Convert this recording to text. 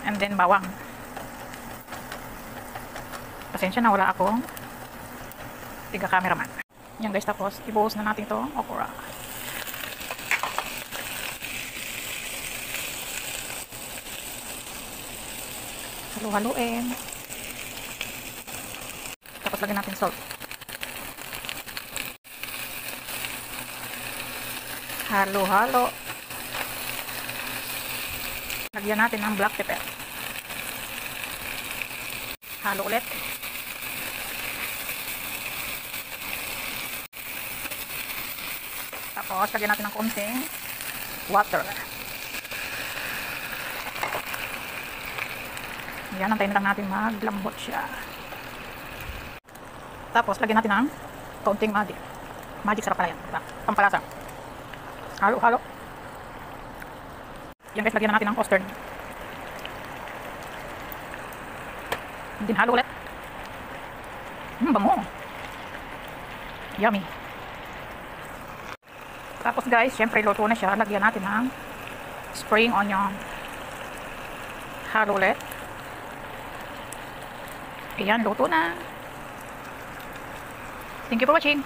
And then bawang. Pasensya na, wala akong tiga-cameraman. Yan guys, tapos ibuhos na natin to okra. Halu-haluin. Tapos lagyan natin salt. Halo-halo. Lagyan natin ng black pepper. Halo ulit. Tapos lagyan natin ng konting water. Yan, antayin lang natin maglambot siya. Tapos lagyan natin ng konting magic. Magic sarap pala yan, diba? Pampalasa. Halo-halo. Yan guys, lagyan na natin ng custard. Din halo ulit. Bango. Yummy. Tapos guys, syempre luto na siya. Lagyan natin ng spring onion. Halo ulit. Ayan, luto na. Thank you for watching.